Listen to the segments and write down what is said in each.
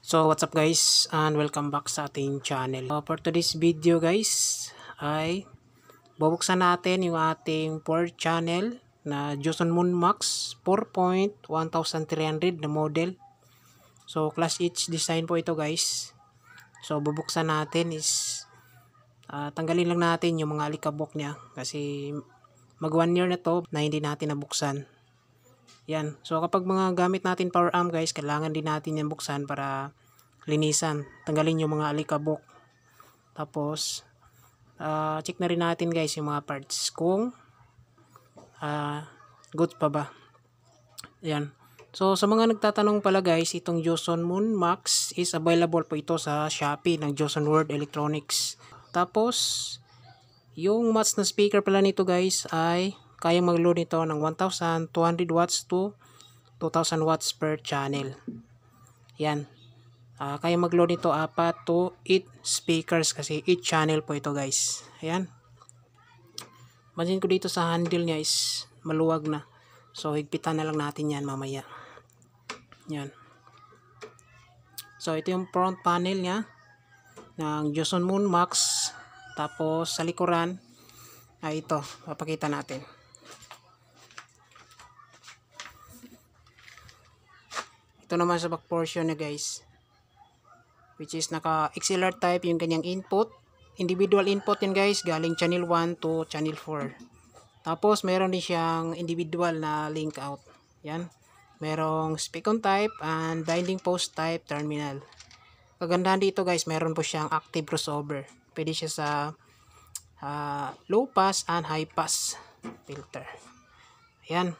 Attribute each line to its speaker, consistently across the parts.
Speaker 1: So what's up guys, and welcome back sa ating channel. For today's video guys ay bubuksan natin yung ating 4 channel na Joson Moon Max 4.1300 na model. So class H design po ito guys. So bubuksan natin is tanggalin lang natin yung mga alikabok niya kasi mag 1 year na to na hindi natin nabuksan. Yan. So kapag mga gamit natin power amp guys, kailangan din natin yan buksan para linisan. Tanggalin yung mga alikabok. Tapos check na rin natin guys yung mga parts kung good pa ba. Yan. So sa mga nagtatanong pala guys, itong Joson Moon Max is available po ito sa Shopee ng Joson World Electronics. Tapos yung match na speaker pala nito guys ay kayang mag-load nito ng 1,200 watts to 2,000 watts per channel. Yan. Kaya mag-load nito 4 to 8 speakers kasi 8 channel po ito guys. Ayan. Imagine ko dito sa handle niya is maluwag na. So higpitan na lang natin yan mamaya. Yan. So ito yung front panel niya ng Joson Moon Max. Tapos sa likuran ay ito. Papakita natin. Ito naman sa back portion niya guys, which is naka XLR type yung kanyang input. Individual input yan guys, galing channel 1 to channel 4. Tapos meron din siyang individual na link out. Yan. Merong speak on type and binding post type terminal. Kagandahan dito guys, meron po siyang active crossover. Pwede siya sa low pass and high pass filter. Ayan.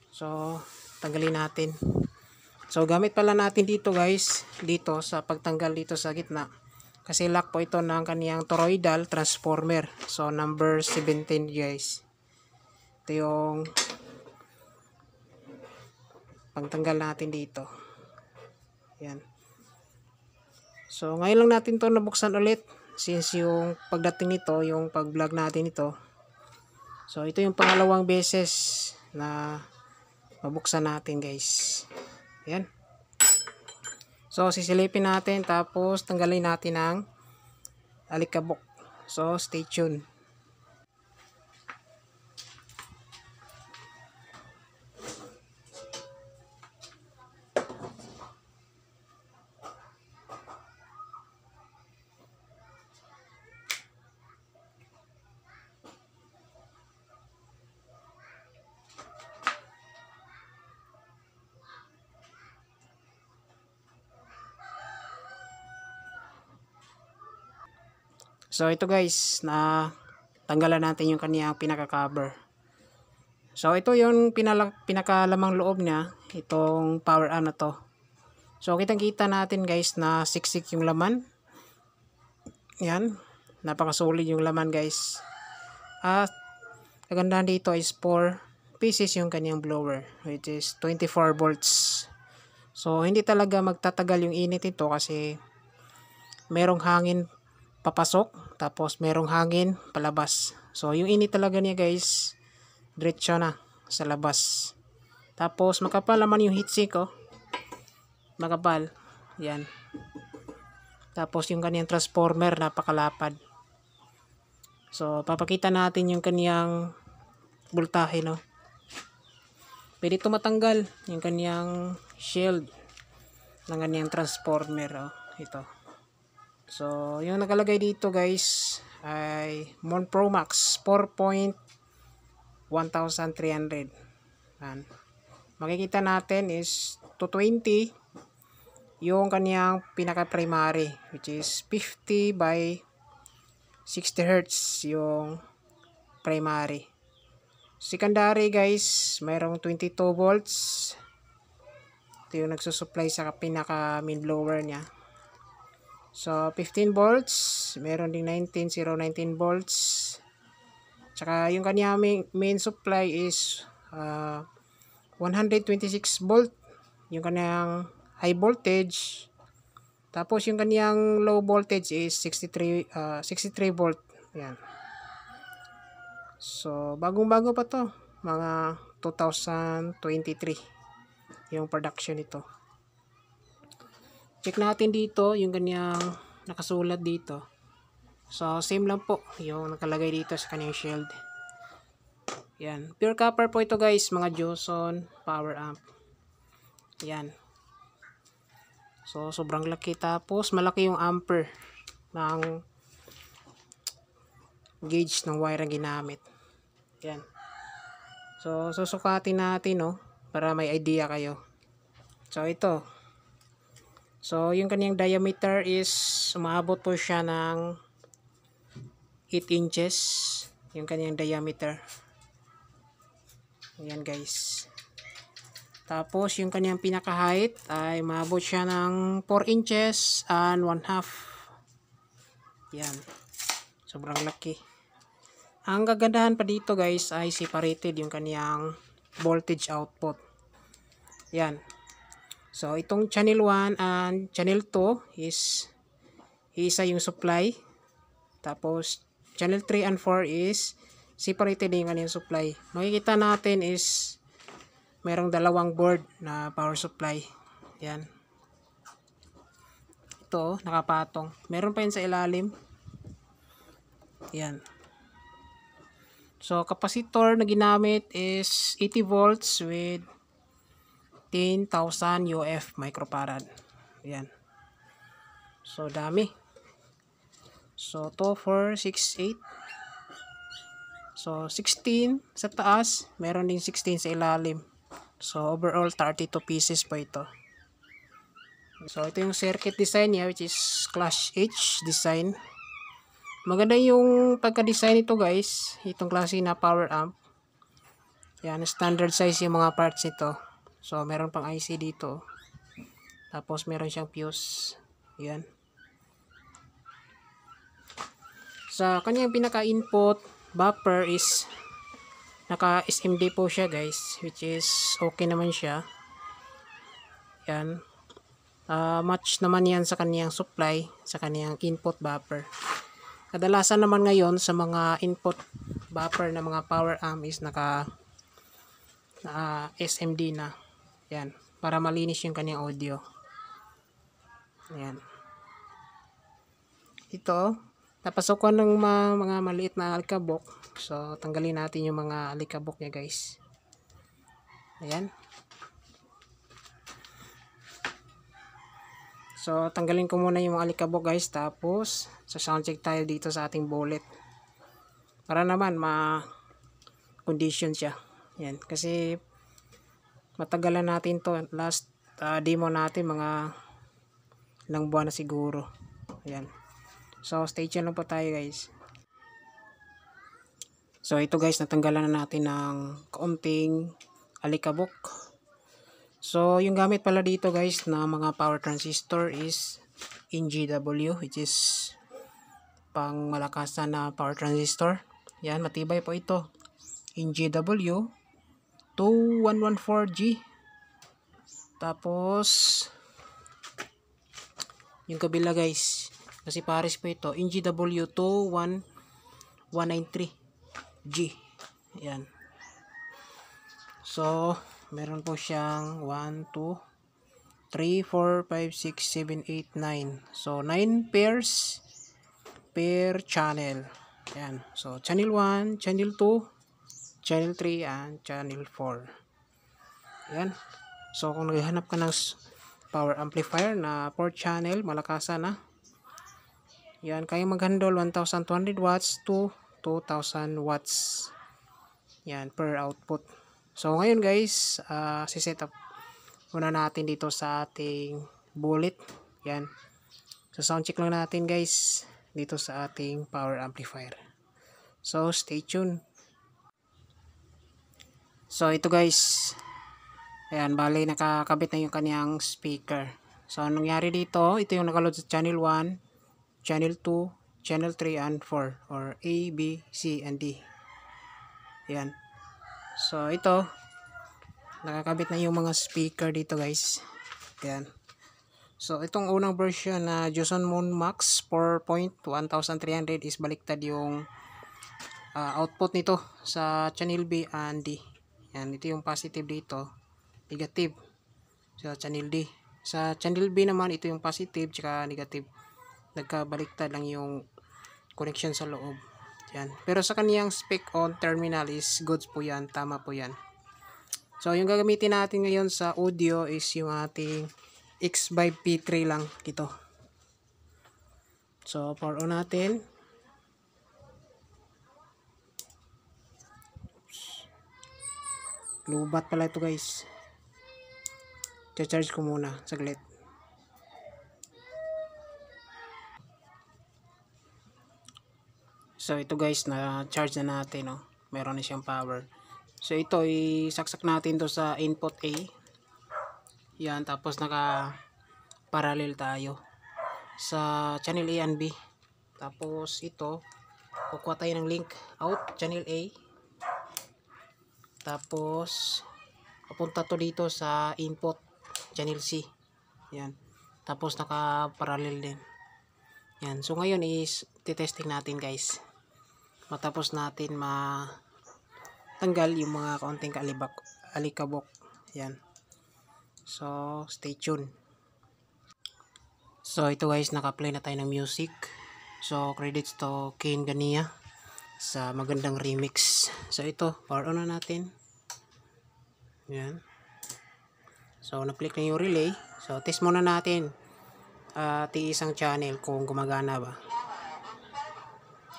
Speaker 1: So tanggalin natin. So gamit pala natin dito guys, dito sa pagtanggal dito sa gitna. Kasi lock po ito ng kaniyang toroidal transformer. So number 17 guys. Ito yung pagtanggal natin dito. Yan. So ngayon lang natin to nabuksan ulit. Since yung pagdating nito, yung pag-vlog natin ito. So ito yung pangalawang beses na mabuksan natin guys. Ayan. So sisilipin natin tapos tanggalin natin ang alikabok. So stay tuned. So ito guys, na tanggalan natin yung kaniyang pinaka-cover. So ito yung pinakalamang loob niya, itong power amp na to. So kitang-kita natin guys na siksik yung laman. Yan, napakasulit yung laman guys. At kagandahan dito is 4 pieces yung kaniyang blower, which is 24 volts. So hindi talaga magtatagal yung init ito kasi merong hangin papasok, tapos merong hangin palabas. So yung init talaga niya guys, diretso na sa labas. Tapos makapal naman yung heatsink oh. Makapal. Yan. Tapos yung kaniyang transformer napakalapad. So papakita natin yung kaniyang voltahe no. Pwede ito matanggal yung kaniyang shield ng kaniyang transformer oh. Ito. So, yung nakalagay dito guys ay Moon Pro Max 4.1300. Makikita natin is 220 yung kaniyang pinaka-primary, which is 50 by 60 Hz yung primary. Secondary guys, mayroong 22 volts. Ito yung nagsusupply sa pinaka main blower niya. So 15 volts, meron ding 019 volts. Tsaka yung kanya main supply is 126 volt, yung kanyang high voltage. Tapos yung kanyang low voltage is 63 volt. Yan. So bagong-bago pa to, mga 2023 yung production nito. check natin dito yung kanyang nakasulat dito. So same lang po yung nakalagay dito sa kanyang shield. Yan, pure copper po ito guys, mga Joson power amp. Yan. So sobrang laki, tapos malaki yung ampere ng gauge ng wire na ginamit. Yan. So susukatin natin, no, para may idea kayo. So ito. So yung kanyang diameter is umabot po siya ng 8 inches yung kanyang diameter. Ayan guys. Tapos yung kanyang pinaka height ay umabot siya ng 4 inches and 1/2. Yan. Sobrang laki. Ang kagandahan pa dito guys ay separated yung kanyang voltage output. Yan. So itong channel 1 and channel 2 is isa yung supply. Tapos channel 3 and 4 is separated din yung kanyang supply. Makikita natin is merong dalawang board na power supply. Yan. Ito, nakapatong. Meron pa yun sa ilalim. Yan. So, capacitor na ginamit is 80 volts with 10,000 UF microfarad. Yan. So, dami. So, 2, 4, 6, 8. So, 16 sa taas. Meron din 16 sa ilalim. So, overall, 32 pieces po ito. So, ito yung circuit design niya, which is Class H design. Maganda yung pagka-design ito guys. Itong klase na power amp. Yan, standard size yung mga parts nito. So, meron pang IC dito. Tapos, meron siyang fuse. Yan. Sa kanyang pinaka-input buffer is naka SMD po siya guys, which is okay naman siya. Yan. Match naman yan sa kanyang supply, sa kanyang input buffer. Kadalasan naman ngayon sa mga input buffer na mga power amp is naka SMD na. Yan. Para malinis yung kanyang audio. Yan. Ito, napasukan ng mga maliit na alikabok. So, tanggalin natin yung mga alikabok niya guys. Ayan. So, tanggalin ko muna yung mga alikabok guys. Tapos, sa sound check tayo dito sa ating bullet. Para naman ma-condition siya. Ayan. Kasi, matagalan natin to. Last demo natin mga ilang buwan na siguro. Ayan. So, stay tuned lang po tayo guys. So, ito guys, natanggalan na natin ng kaunting alikabok. So, yung gamit pala dito guys na mga power transistor is NGW, which is pang malakasan na power transistor. Yan, matibay po ito. NGW 2114G. Tapos, yung kabila guys, kasi pares po ito, NGW 21193G. Yan. So, meron po siyang 1, 2, 3, 4, 5, 6, 7, 8, 9. So, 9 pairs per channel. Yan. So, channel 1, channel 2, channel 3, and channel 4. Yan. So, kung naghahanap ka ng power amplifier na 4 channel, malakasan na. Yan, kaya mag-handle 1,200 watts to 2,000 watts. Yan, per output. So, ngayon guys, siset up muna natin dito sa ating bullet. Yan. So, sound check lang natin guys dito sa ating power amplifier. So, stay tuned. So, ito guys. Ayan, bali nakakabit na yung kanyang speaker. So, anong nangyari dito? Ito yung nakaload sa channel 1, channel 2, channel 3, and 4. Or A, B, C, and D. Ayan. So, ito. Nakakabit na yung mga speaker dito guys. Ayan. So, itong unang version na Joson Moon Max 4.1300 is baliktad yung output nito sa channel B and D. Ayan. Ito yung positive dito. Negative sa channel D. Sa channel B naman, ito yung positive tsaka negative. Nagkabaliktad lang yung connection sa loob. Yan. Pero sa kaniyang spec on terminal is goods po yan. Tama po yan. So, yung gagamitin natin ngayon sa audio is yung ating X5P3 lang. Ito. So, power on natin. Lubat pala ito guys. Charge ko muna. Saglit. So, ito guys, na-charge na natin. Oh. Meron na siyang power. So, ito, isaksak natin to sa input A. Yan, tapos naka-parallel tayo sa channel A and B. Tapos, ito, kukuha tayo ng link out, channel A. Tapos, papunta to dito sa input, channel C. Yan. Tapos, naka-parallel din. Yan. So, ngayon is, titesting natin guys. Matapos natin tanggal yung mga kaunting alikabok. Yan. So, stay tuned. So, ito guys, naka-play na tayo ng music. So, credits to Kane Gania sa magandang remix. So, ito, power on na natin. Yan. So, na-click na yung relay. So, test muna natin isang channel kung gumagana ba.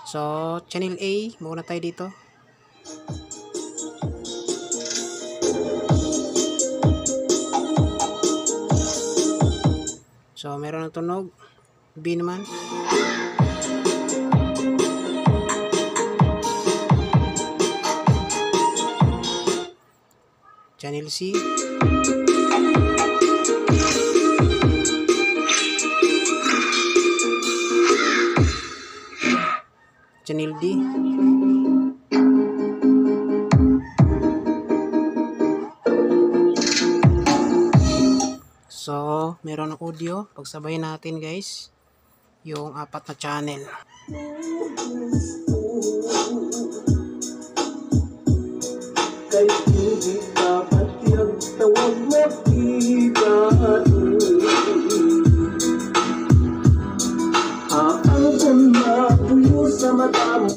Speaker 1: So, channel A, muna tayo dito. So, meron ng tunog. B naman. Channel C. Channel D. So, meron ng audio. Pagsabayin natin guys, yung 4 na channel. Kay hindi dapat tawag mo diba? Ang mapuyo sa mata mo.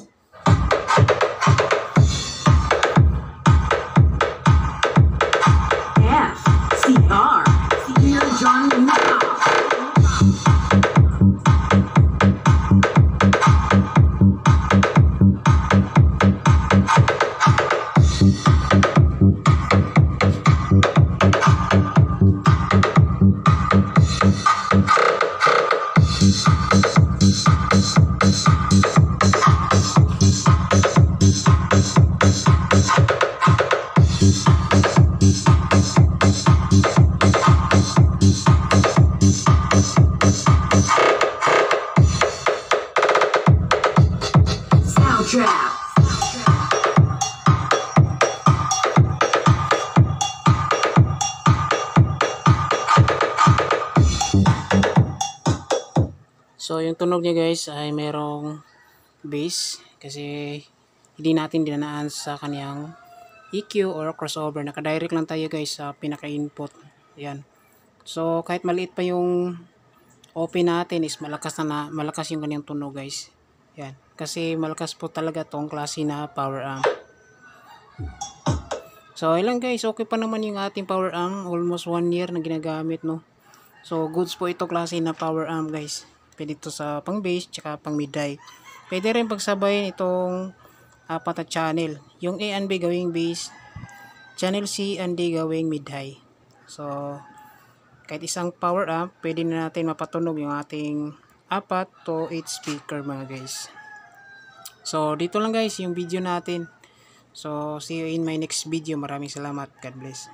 Speaker 1: FCR Dear John now. So, yung tunog niya guys ay merong bass kasi hindi natin dinanaan sa kaniyang EQ or crossover. Naka-direct lang tayo guys sa pinaka-input. Ayan. So, kahit maliit pa yung open natin is malakas yung kaniyang tunog guys. Ayan. Kasi malakas po talaga tong klase na power amp. So, ilang guys, okay pa naman yung ating power amp. Almost 1 year na ginagamit, no? So, goods po ito klase na power amp guys. Pwede ito sa pang bass tsaka pang mid-high. Pwede rin pagsabayin itong 4 na channel. Yung A and B gawing bass, channel C and D gawing mid-high. So, kahit isang power amp, pwede na natin mapatunog yung ating 4 to 8 speaker mga guys. So, dito lang guys yung video natin. So, see you in my next video. Maraming salamat. God bless.